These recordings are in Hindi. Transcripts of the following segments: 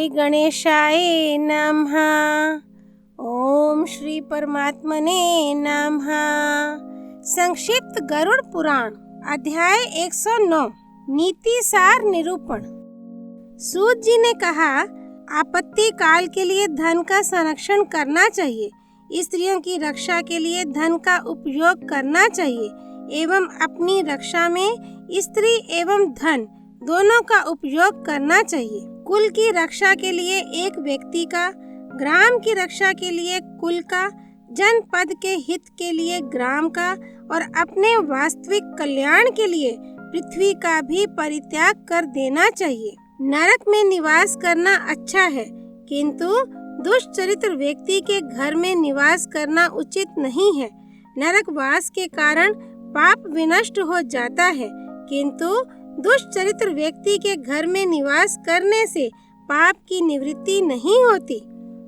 श्री गणेशाय नमः। ओम श्री परमात्मने नमः। संक्षिप्त गरुड़ पुराण अध्याय 109 नीति सार निरूपण। सूत जी ने कहा, आपत्ति काल के लिए धन का संरक्षण करना चाहिए। स्त्रियों की रक्षा के लिए धन का उपयोग करना चाहिए एवं अपनी रक्षा में स्त्री एवं धन दोनों का उपयोग करना चाहिए। कुल की रक्षा के लिए एक व्यक्ति का, ग्राम की रक्षा के लिए कुल का, जनपद के हित के लिए ग्राम का और अपने वास्तविक कल्याण के लिए पृथ्वी का भी परित्याग कर देना चाहिए। नरक में निवास करना अच्छा है, किंतु दुष्चरित्र व्यक्ति के घर में निवास करना उचित नहीं है। नरकवास के कारण पाप विनष्ट हो जाता है, किंतु दुष्चरित्र व्यक्ति के घर में निवास करने से पाप की निवृत्ति नहीं होती।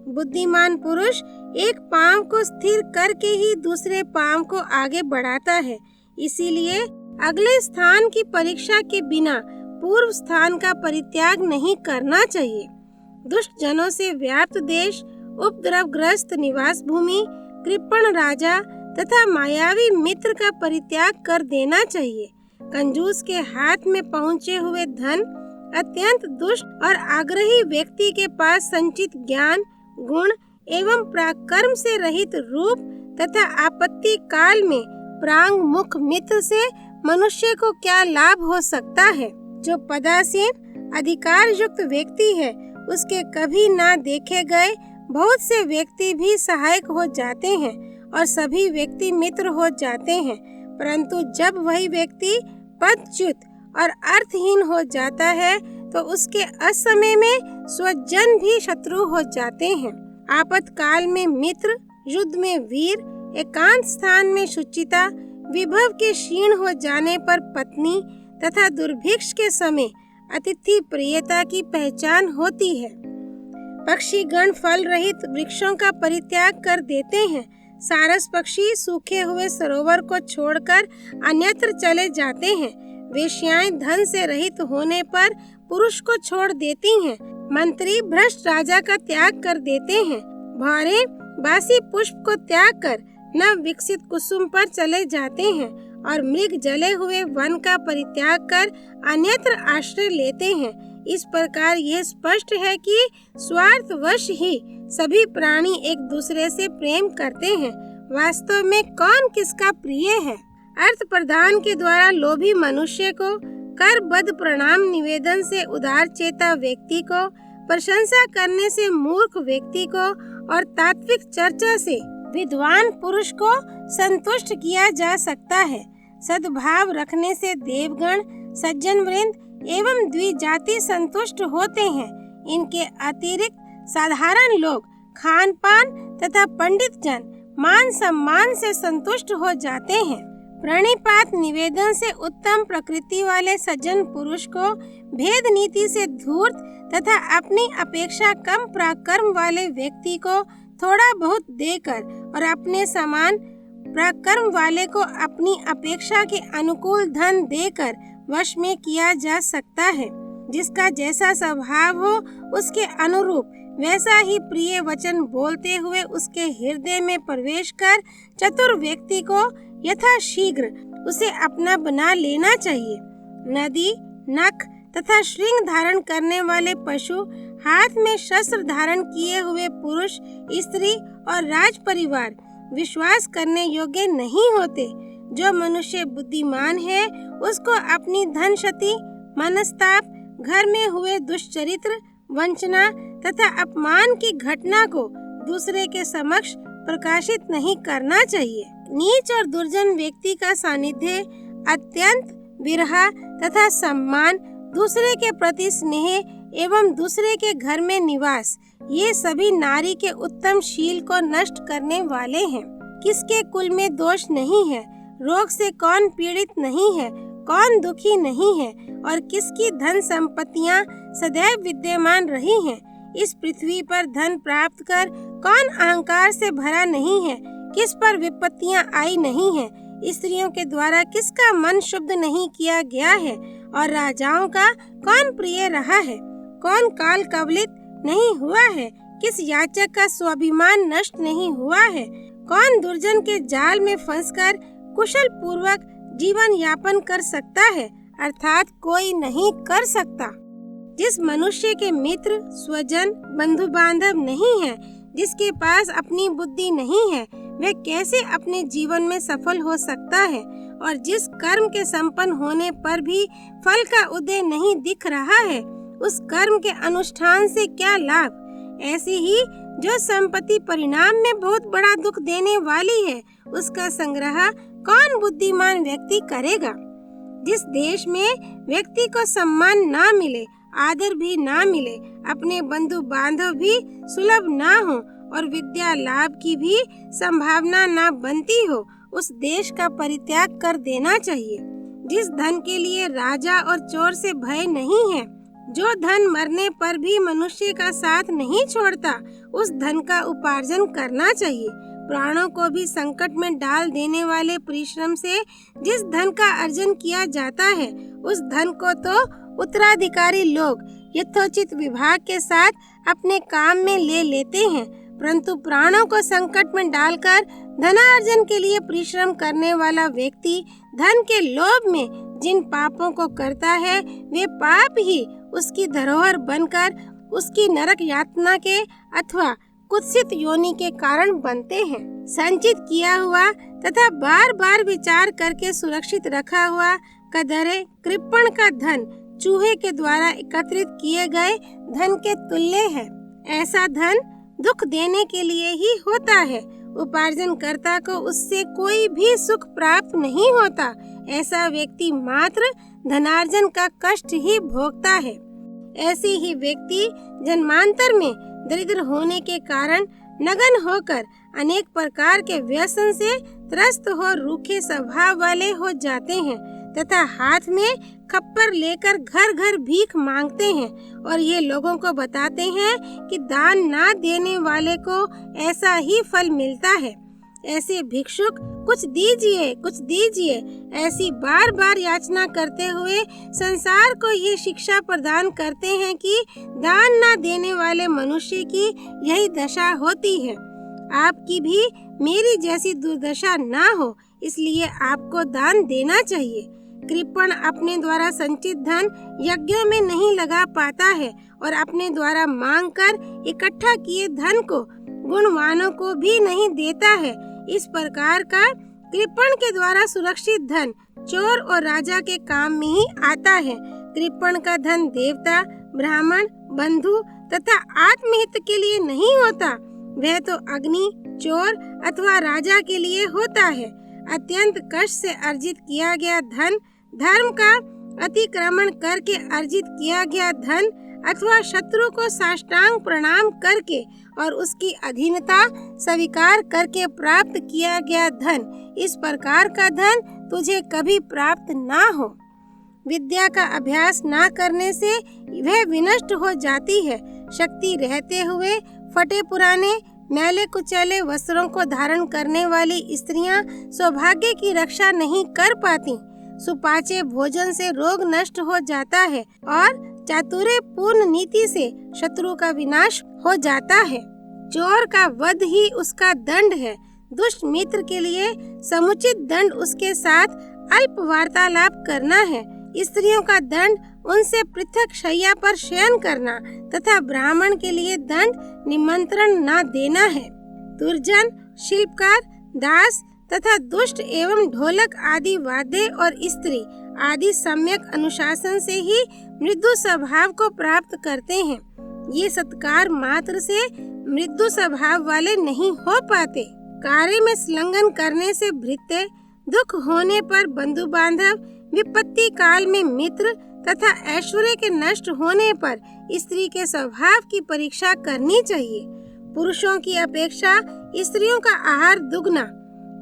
बुद्धिमान पुरुष एक पांव को स्थिर करके ही दूसरे पांव को आगे बढ़ाता है। इसीलिए अगले स्थान की परीक्षा के बिना पूर्व स्थान का परित्याग नहीं करना चाहिए। दुष्ट जनों से व्याप्त देश, उपद्रवग्रस्त निवास भूमि, कृपण राजा तथा मायावी मित्र का परित्याग कर देना चाहिए। कंजूस के हाथ में पहुँचे हुए धन, अत्यंत दुष्ट और आग्रही व्यक्ति के पास संचित ज्ञान, गुण एवं पराक्रम से रहित रूप तथा आपत्ति काल में प्रांग मुख मित्र से मनुष्य को क्या लाभ हो सकता है। जो पदासीन अधिकार युक्त व्यक्ति है, उसके कभी ना देखे गए बहुत से व्यक्ति भी सहायक हो जाते हैं और सभी व्यक्ति मित्र हो जाते हैं, परंतु जब वही व्यक्ति पदच्युत और अर्थहीन हो जाता है तो उसके असमय में स्वजन भी शत्रु हो जाते हैं। आपातकाल में मित्र, युद्ध में वीर, एकांत स्थान में शुचिता, विभव के क्षीण हो जाने पर पत्नी तथा दुर्भिक्ष के समय अतिथि प्रियता की पहचान होती है। पक्षी गण फल रहित वृक्षों का परित्याग कर देते हैं। सारस पक्षी सूखे हुए सरोवर को छोड़कर अन्यत्र चले जाते हैं। वेश्याएं धन से रहित होने पर पुरुष को छोड़ देती हैं। मंत्री भ्रष्ट राजा का त्याग कर देते हैं। भौरे बासी पुष्प को त्याग कर नव विकसित कुसुम पर चले जाते हैं और मृग जले हुए वन का परित्याग कर अन्यत्र आश्रय लेते हैं। इस प्रकार यह स्पष्ट है कि स्वार्थवश ही सभी प्राणी एक दूसरे से प्रेम करते हैं। वास्तव में कौन किसका प्रिय है। अर्थ प्रदान के द्वारा लोभी मनुष्य को, करबद्ध प्रणाम निवेदन से उदार चेता व्यक्ति को, प्रशंसा करने से मूर्ख व्यक्ति को और तात्विक चर्चा से विद्वान पुरुष को संतुष्ट किया जा सकता है। सद्भाव रखने से देवगण, सज्जन वृंद एवं द्विजाति संतुष्ट होते हैं। इनके अतिरिक्त साधारण लोग, खान पान तथा पंडित जन मान सम्मान से संतुष्ट हो जाते हैं। प्रणिपात निवेदन से उत्तम प्रकृति वाले सज्जन पुरुष को भेद नीति से धूर्त तथा अपनी अपेक्षा कम पराक्रम वाले व्यक्ति को थोड़ा बहुत देकर और अपने समान पराक्रम वाले को अपनी अपेक्षा के अनुकूल धन देकर वश में किया जा सकता है। जिसका जैसा स्वभाव हो उसके अनुरूप वैसा ही प्रिय वचन बोलते हुए उसके हृदय में प्रवेश कर चतुर व्यक्ति को यथाशीघ्र उसे अपना बना लेना चाहिए। नदी, नख तथा श्रृंग धारण करने वाले पशु, हाथ में शस्त्र धारण किए हुए पुरुष, स्त्री और राज परिवार विश्वास करने योग्य नहीं होते। जो मनुष्य बुद्धिमान है उसको अपनी धन क्षति, मनस्ताप, घर में हुए दुष्चरित्र, वंचना तथा अपमान की घटना को दूसरे के समक्ष प्रकाशित नहीं करना चाहिए। नीच और दुर्जन व्यक्ति का सानिध्य, अत्यंत विरह तथा सम्मान, दूसरे के प्रति स्नेह एवं दूसरे के घर में निवास, ये सभी नारी के उत्तम शील को नष्ट करने वाले हैं। किसके कुल में दोष नहीं है, रोग से कौन पीड़ित नहीं है, कौन दुखी नहीं है और किसकी धन संपत्तियां सदैव विद्यमान रही हैं। इस पृथ्वी पर धन प्राप्त कर कौन अहंकार से भरा नहीं है, किस पर विपत्तियां आई नहीं है, स्त्रियों के द्वारा किसका मन शुद्ध नहीं किया गया है और राजाओं का कौन प्रिय रहा है, कौन काल कवलित, नहीं हुआ है? किस याचक का स्वाभिमान नष्ट नहीं हुआ है? कौन दुर्जन के जाल में फंसकर कुशल पूर्वक जीवन यापन कर सकता है? अर्थात कोई नहीं कर सकता। जिस मनुष्य के मित्र, स्वजन, बंधु बांधव नहीं है, जिसके पास अपनी बुद्धि नहीं है, वह कैसे अपने जीवन में सफल हो सकता है? और जिस कर्म के संपन्न होने पर भी फल का उदय नहीं दिख रहा है, उस कर्म के अनुष्ठान से क्या लाभ? ऐसी ही जो संपत्ति परिणाम में बहुत बड़ा दुख देने वाली है, उसका संग्रह कौन बुद्धिमान व्यक्ति करेगा? जिस देश में व्यक्ति को सम्मान ना मिले, आदर भी ना मिले, अपने बंधु बांधव भी सुलभ ना हो और विद्या लाभ की भी संभावना ना बनती हो, उस देश का परित्याग कर देना चाहिए। जिस धन के लिए राजा और चोर से भय नहीं है, जो धन मरने पर भी मनुष्य का साथ नहीं छोड़ता, उस धन का उपार्जन करना चाहिए। प्राणों को भी संकट में डाल देने वाले परिश्रम से जिस धन का अर्जन किया जाता है, उस धन को तो उत्तराधिकारी लोग यथोचित विभाग के साथ अपने काम में ले लेते हैं, परंतु प्राणों को संकट में डालकर धनार्जन के लिए परिश्रम करने वाला व्यक्ति धन के लोभ में जिन पापों को करता है, वे पाप ही उसकी धरोहर बनकर उसकी नरक यातना के अथवा कुत्सित योनि के कारण बनते हैं। संचित किया हुआ तथा बार बार विचार करके सुरक्षित रखा हुआ कदरे कृपण का धन चूहे के द्वारा एकत्रित किए गए धन के तुल्य है। ऐसा धन दुख देने के लिए ही होता है। उपार्जन कर्ता को उससे कोई भी सुख प्राप्त नहीं होता। ऐसा व्यक्ति मात्र धनार्जन का कष्ट ही भोगता है। ऐसे ही व्यक्ति जन्मांतर में दरिद्र होने के कारण नगन होकर अनेक प्रकार के व्यसन से त्रस्त हो रूखे स्वभाव वाले हो जाते हैं तथा हाथ में खप्पर लेकर घर घर भीख मांगते हैं और ये लोगों को बताते हैं कि दान ना देने वाले को ऐसा ही फल मिलता है। ऐसे भिक्षुक कुछ दीजिए, कुछ दीजिए ऐसी बार बार याचना करते हुए संसार को ये शिक्षा प्रदान करते हैं कि दान ना देने वाले मनुष्य की यही दशा होती है। आपकी भी मेरी जैसी दुर्दशा ना हो, इसलिए आपको दान देना चाहिए। कृपण अपने द्वारा संचित धन यज्ञों में नहीं लगा पाता है और अपने द्वारा मांगकर इकट्ठा किए धन को गुणवानों को भी नहीं देता है। इस प्रकार का कृपण के द्वारा सुरक्षित धन चोर और राजा के काम में ही आता है। कृपण का धन देवता, ब्राह्मण, बंधु तथा आत्महित के लिए नहीं होता, वह तो अग्नि, चोर अथवा राजा के लिए होता है। अत्यंत कष्ट से अर्जित किया गया धन, धर्म का अतिक्रमण करके अर्जित किया गया धन अथवा शत्रु को साष्टांग प्रणाम करके और उसकी अधीनता स्वीकार करके प्राप्त किया गया धन, इस प्रकार का धन तुझे कभी प्राप्त ना हो। विद्या का अभ्यास ना करने से वह विनष्ट हो जाती है। शक्ति रहते हुए फटे पुराने मैले कुचैले वस्त्रों को धारण करने वाली स्त्रियां सौभाग्य की रक्षा नहीं कर पाती। सुपाचे भोजन से रोग नष्ट हो जाता है और चातुर्य पूर्ण नीति से शत्रु का विनाश हो जाता है। चोर का वध ही उसका दंड है। दुष्ट मित्र के लिए समुचित दंड उसके साथ अल्प वार्तालाप करना है। स्त्रियों का दंड उनसे पृथक शैया पर शयन करना तथा ब्राह्मण के लिए दंड निमंत्रण न देना है। दुर्जन, शिल्पकार, दास तथा दुष्ट एवं ढोलक आदि वाद्य और स्त्री आदि सम्यक अनुशासन से ही मृदु स्वभाव को प्राप्त करते हैं। ये सत्कार मात्र से मृदु स्वभाव वाले नहीं हो पाते। कार्य में संलग्न करने से भृत्य, दुख होने पर बंधु बांधव, विपत्ति काल में मित्र तथा ऐश्वर्य के नष्ट होने पर स्त्री के स्वभाव की परीक्षा करनी चाहिए। पुरुषों की अपेक्षा स्त्रियों का आहार दुगना,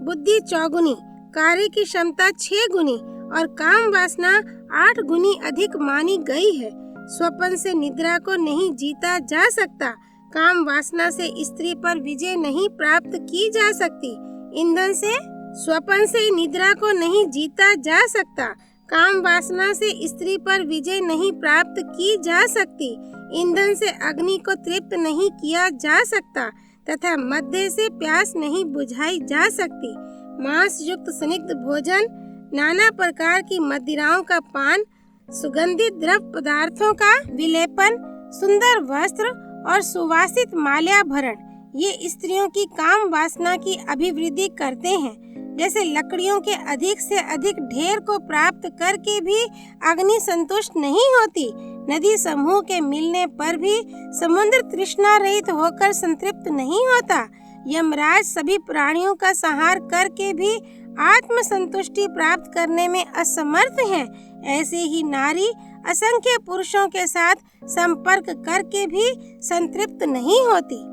बुद्धि चौगुनी, कार्य की क्षमता 6 गुनी और काम वासना 8 गुनी अधिक मानी गई है। स्वप्न से निद्रा को नहीं जीता जा सकता। काम वासना से स्त्री पर विजय नहीं प्राप्त की जा सकती। ईंधन से स्वप्न से निद्रा को नहीं जीता जा सकता। काम वासना से स्त्री पर विजय नहीं प्राप्त की जा सकती। ईंधन से अग्नि को तृप्त नहीं किया जा सकता तथा मध्य से प्यास नहीं बुझाई जा सकती। मांस युक्त स्निग्ध भोजन, नाना प्रकार की मदिराओं का पान, सुगंधित द्रव पदार्थों का विलेपन, सुंदर वस्त्र और सुवासित माल्याभरण ये स्त्रियों की काम वासना की अभिवृद्धि करते हैं। जैसे लकड़ियों के अधिक से अधिक ढेर को प्राप्त करके भी अग्नि संतुष्ट नहीं होती, नदी समूह के मिलने पर भी समुद्र तृष्णा रहित होकर संतृप्त नहीं होता। यमराज सभी प्राणियों का संहार करके भी आत्म संतुष्टि प्राप्त करने में असमर्थ हैं। ऐसे ही नारी असंख्य पुरुषों के साथ संपर्क करके भी संतृप्त नहीं होती।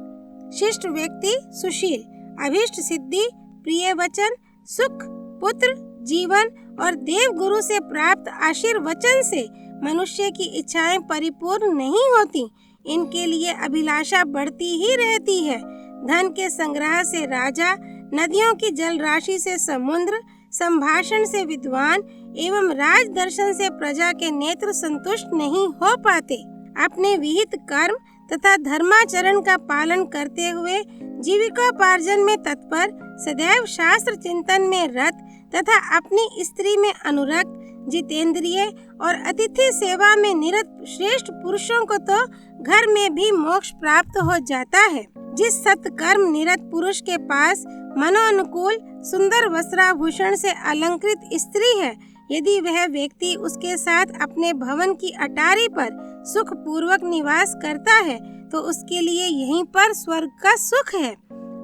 शिष्ट व्यक्ति सुशील, अभीष्ट सिद्धि, प्रिय वचन, सुख, पुत्र, जीवन और देव गुरु से प्राप्त आशीर्वचन से मनुष्य की इच्छाएं परिपूर्ण नहीं होती। इनके लिए अभिलाषा बढ़ती ही रहती है। धन के संग्रह से राजा, नदियों की जल राशि से समुद्र, संभाषण से विद्वान एवं राज दर्शन से प्रजा के नेत्र संतुष्ट नहीं हो पाते। अपने विहित कर्म तथा धर्माचरण का पालन करते हुए जीविकोपार्जन में तत्पर, सदैव शास्त्र चिंतन में रत तथा अपनी स्त्री में अनुरक्त, जितेंद्रिय और अतिथि सेवा में निरत श्रेष्ठ पुरुषों को तो घर में भी मोक्ष प्राप्त हो जाता है। जिस सत्कर्म निरत पुरुष के पास मनोनुकूल सुंदर वस्त्राभूषण से अलंकृत स्त्री है, यदि वह व्यक्ति उसके साथ अपने भवन की अटारी पर सुख पूर्वक निवास करता है तो उसके लिए यहीं पर स्वर्ग का सुख है।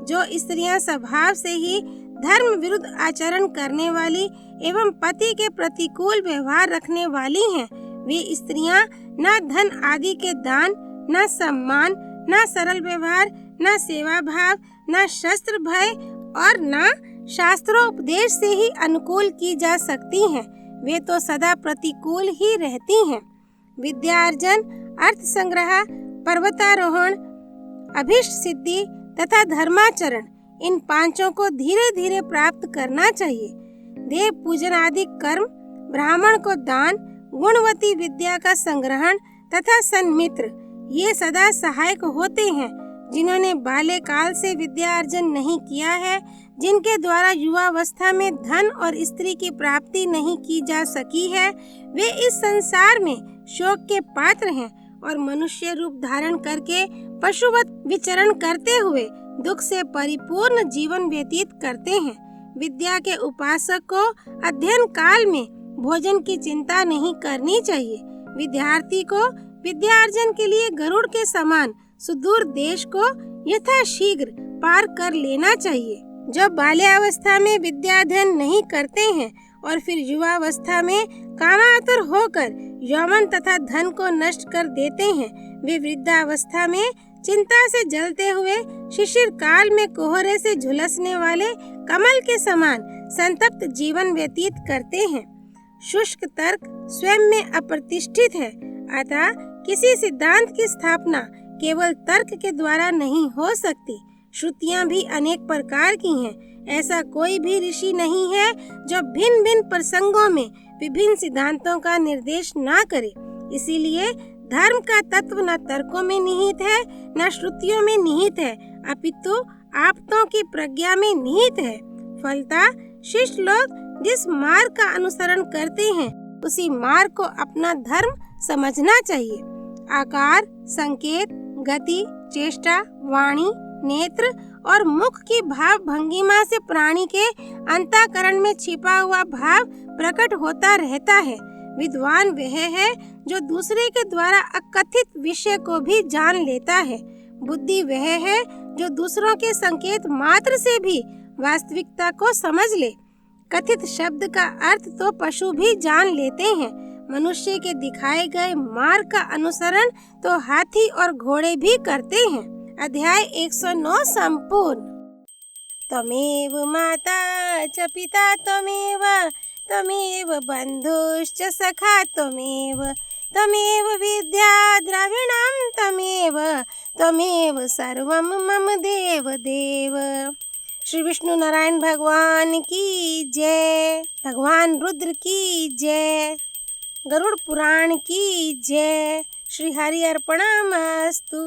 जो स्त्रियां स्वभाव से ही धर्म विरुद्ध आचरण करने वाली एवं पति के प्रतिकूल व्यवहार रखने वाली हैं, वे स्त्रियां न धन आदि के दान, न सम्मान, न सरल व्यवहार, न सेवा भाव, न शस्त्र भय और न शास्त्रोपदेश से ही अनुकूल की जा सकती हैं। वे तो सदा प्रतिकूल ही रहती हैं। विद्यार्जन, अर्थ संग्रह, पर्वतारोहण, अभीष्ट सिद्धि तथा धर्माचरण इन पांचों को धीरे धीरे प्राप्त करना चाहिए। देव पूजन आदि कर्म, ब्राह्मण को दान, गुणवती विद्या का संग्रहण तथा सन्मित्र ये सदा सहायक होते हैं। जिन्होंने बाल्यकाल से विद्या अर्जन नहीं किया है, जिनके द्वारा युवावस्था में धन और स्त्री की प्राप्ति नहीं की जा सकी है, वे इस संसार में शोक के पात्र हैं और मनुष्य रूप धारण करके पशुवत विचरण करते हुए दुख से परिपूर्ण जीवन व्यतीत करते हैं। विद्या के उपासक को अध्ययन काल में भोजन की चिंता नहीं करनी चाहिए। विद्यार्थी को विद्यार्जन के लिए गरुड़ के समान सुदूर देश को यथाशीघ्र पार कर लेना चाहिए। जो बाल्यावस्था में विद्याध्ययन नहीं करते हैं और फिर युवावस्था में कामातुर होकर यौवन तथा धन को नष्ट कर देते हैं, वे वृद्धावस्था में चिंता से जलते हुए शिशिर काल में कोहरे से झुलसने वाले कमल के समान संतप्त जीवन व्यतीत करते हैं। शुष्क तर्क स्वयं में अप्रतिष्ठित है, अतः किसी सिद्धांत की स्थापना केवल तर्क के द्वारा नहीं हो सकती। श्रुतियां भी अनेक प्रकार की हैं। ऐसा कोई भी ऋषि नहीं है जो भिन्न भिन्न प्रसंगों में विभिन्न सिद्धांतों का निर्देश ना करे। इसीलिए धर्म का तत्व न तर्कों में निहित है, न श्रुतियों में निहित है, अपितु आप्तों की प्रज्ञा में निहित है। फलतः शिष्ट लोग जिस मार्ग का अनुसरण करते हैं, उसी मार्ग को अपना धर्म समझना चाहिए। आकार, संकेत, गति, चेष्टा, वाणी, नेत्र और मुख की भाव भंगिमा से प्राणी के अंतःकरण में छिपा हुआ भाव प्रकट होता रहता है। विद्वान वह है जो दूसरे के द्वारा अकथित विषय को भी जान लेता है। बुद्धि वह है जो दूसरों के संकेत मात्र से भी वास्तविकता को समझ ले। कथित शब्द का अर्थ तो पशु भी जान लेते हैं। मनुष्य के दिखाए गए मार्ग का अनुसरण तो हाथी और घोड़े भी करते हैं। अध्याय 109 संपूर्ण। त्वमेव माता च पिता त्वमेव, त्वमेव बन्धुश्च सखा त्वमेव, त्वमेव विद्या द्रविणं त्वमेव, त्वमेव सर्वं मम देव देव। श्री विष्णु नारायण भगवान की जय। भगवान रुद्र की जय। गरुड़ पुराण की जय। श्री हरि अर्पणमस्तु।